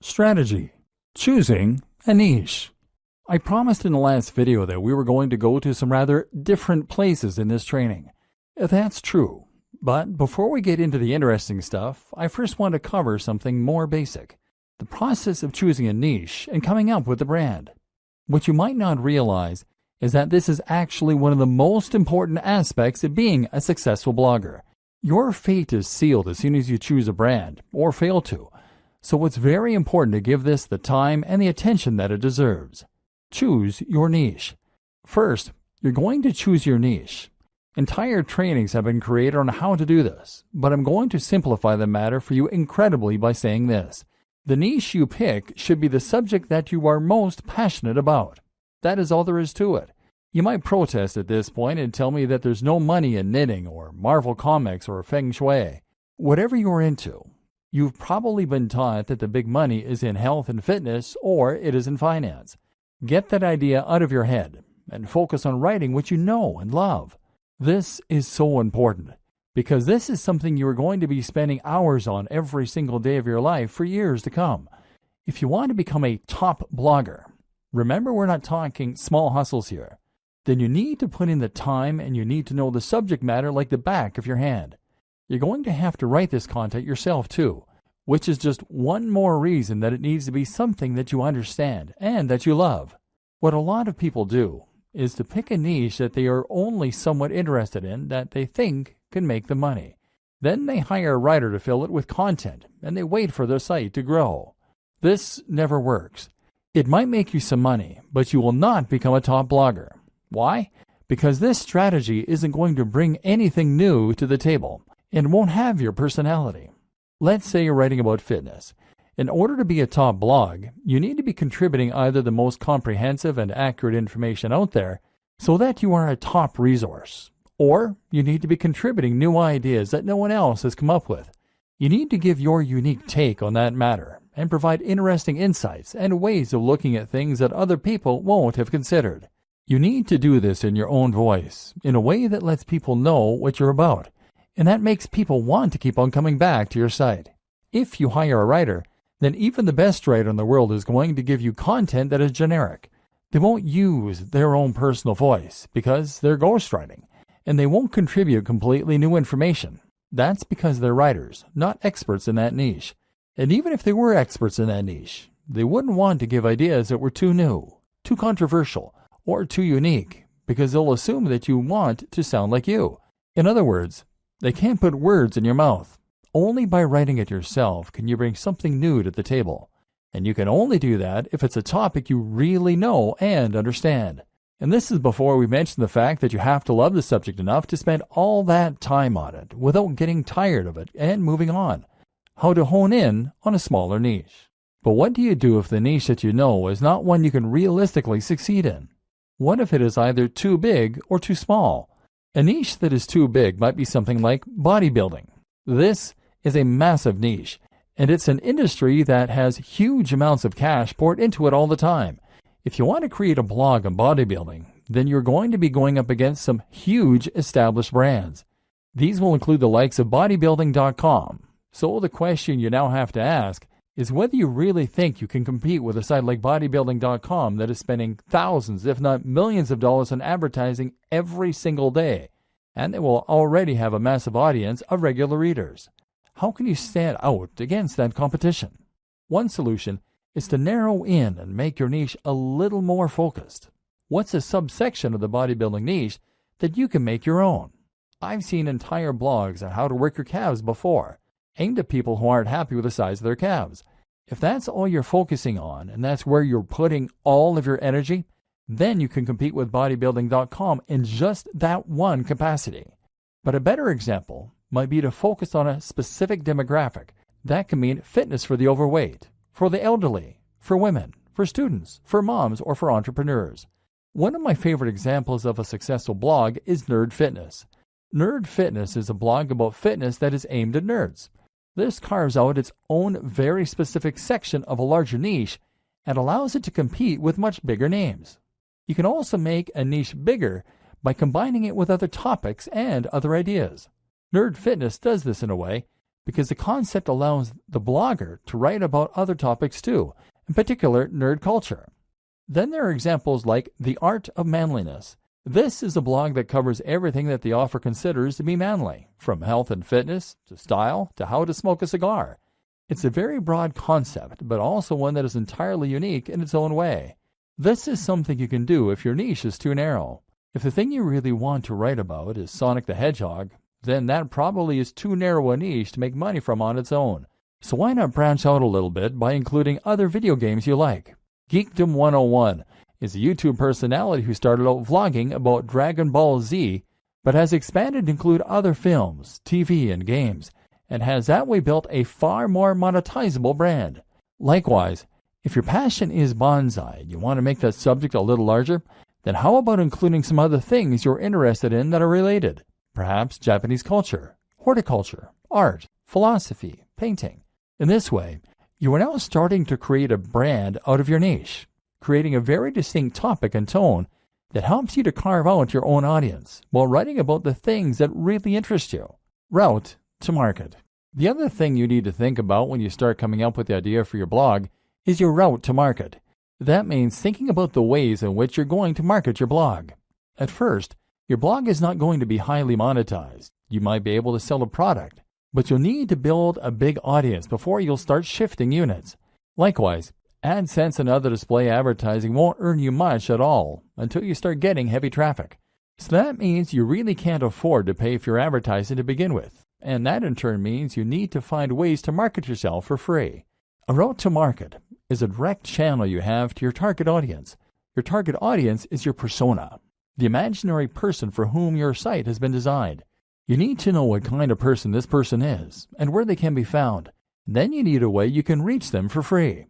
Strategy: choosing a niche. I promised in the last video that we were going to go to some rather different places in this training. That's true, but before we get into the interesting stuff, I first want to cover something more basic: the process of choosing a niche and coming up with a brand. What you might not realize is that this is actually one of the most important aspects of being a successful blogger. Your fate is sealed as soon as you choose a brand, or fail to. So it's very important to give this the time and the attention that it deserves. Choose your niche. First, you're going to choose your niche. Entire trainings have been created on how to do this, but I'm going to simplify the matter for you incredibly by saying this. The niche you pick should be the subject that you are most passionate about. That is all there is to it. You might protest at this point and tell me that there's no money in knitting or Marvel Comics or Feng Shui. Whatever you're into, you've probably been taught that the big money is in health and fitness, or it is in finance. Get that idea out of your head and focus on writing what you know and love. This is so important because this is something you are going to be spending hours on every single day of your life for years to come. If you want to become a top blogger, remember we're not talking small hustles here, then you need to put in the time and you need to know the subject matter like the back of your hand. You're going to have to write this content yourself too, which is just one more reason that it needs to be something that you understand and that you love. What a lot of people do is to pick a niche that they are only somewhat interested in that they think can make them money. Then they hire a writer to fill it with content and they wait for their site to grow. This never works. It might make you some money, but you will not become a top blogger. Why? Because this strategy isn't going to bring anything new to the table and won't have your personality. Let's say you're writing about fitness. In order to be a top blog, you need to be contributing either the most comprehensive and accurate information out there so that you are a top resource, or you need to be contributing new ideas that no one else has come up with. You need to give your unique take on that matter and provide interesting insights and ways of looking at things that other people won't have considered. You need to do this in your own voice, in a way that lets people know what you're about, and that makes people want to keep on coming back to your site. If you hire a writer, then even the best writer in the world is going to give you content that is generic. They won't use their own personal voice because they're ghostwriting, and they won't contribute completely new information. That's because they're writers, not experts in that niche. And even if they were experts in that niche, they wouldn't want to give ideas that were too new, too controversial, or too unique, because they'll assume that you want to sound like you. In other words, they can't put words in your mouth. Only by writing it yourself can you bring something new to the table. And you can only do that if it's a topic you really know and understand. And this is before we mention the fact that you have to love the subject enough to spend all that time on it without getting tired of it and moving on. How to hone in on a smaller niche. But what do you do if the niche that you know is not one you can realistically succeed in? What if it is either too big or too small? A niche that is too big might be something like bodybuilding. This is a massive niche, and it's an industry that has huge amounts of cash poured into it all the time. If you want to create a blog on bodybuilding, then you're going to be going up against some huge established brands. These will include the likes of bodybuilding.com. So the question you now have to ask is whether you really think you can compete with a site like bodybuilding.com that is spending thousands, if not millions of dollars on advertising every single day, and they will already have a massive audience of regular readers. How can you stand out against that competition? One solution is to narrow in and make your niche a little more focused. What's a subsection of the bodybuilding niche that you can make your own? I've seen entire blogs on how to work your calves before, aimed at people who aren't happy with the size of their calves. If that's all you're focusing on and that's where you're putting all of your energy, then you can compete with bodybuilding.com in just that one capacity. But a better example might be to focus on a specific demographic. That can mean fitness for the overweight, for the elderly, for women, for students, for moms, or for entrepreneurs. One of my favorite examples of a successful blog is Nerd Fitness. Nerd Fitness is a blog about fitness that is aimed at nerds. This carves out its own very specific section of a larger niche and allows it to compete with much bigger names. You can also make a niche bigger by combining it with other topics and other ideas. Nerd Fitness does this in a way because the concept allows the blogger to write about other topics too, in particular nerd culture. Then there are examples like The Art of Manliness. This is a blog that covers everything that the author considers to be manly, from health and fitness, to style, to how to smoke a cigar. It's a very broad concept, but also one that is entirely unique in its own way. This is something you can do if your niche is too narrow. If the thing you really want to write about is Sonic the Hedgehog, then that probably is too narrow a niche to make money from on its own. So why not branch out a little bit by including other video games you like? Geekdom 101 is a YouTube personality who started out vlogging about Dragon Ball Z, but has expanded to include other films, TV, and games, and has that way built a far more monetizable brand. Likewise, if your passion is bonsai and you want to make that subject a little larger, then how about including some other things you're interested in that are related? Perhaps Japanese culture, horticulture, art, philosophy, painting. In this way, you are now starting to create a brand out of your niche, creating a very distinct topic and tone that helps you to carve out your own audience while writing about the things that really interest you. Route to market. The other thing you need to think about when you start coming up with the idea for your blog is your route to market. That means thinking about the ways in which you're going to market your blog. At first, your blog is not going to be highly monetized. You might be able to sell a product, but you'll need to build a big audience before you'll start shifting units. Likewise, AdSense and other display advertising won't earn you much at all until you start getting heavy traffic. So that means you really can't afford to pay for your advertising to begin with, and that in turn means you need to find ways to market yourself for free. A route to market is a direct channel you have to your target audience. Your target audience is your persona, the imaginary person for whom your site has been designed. You need to know what kind of person this person is and where they can be found. Then you need a way you can reach them for free.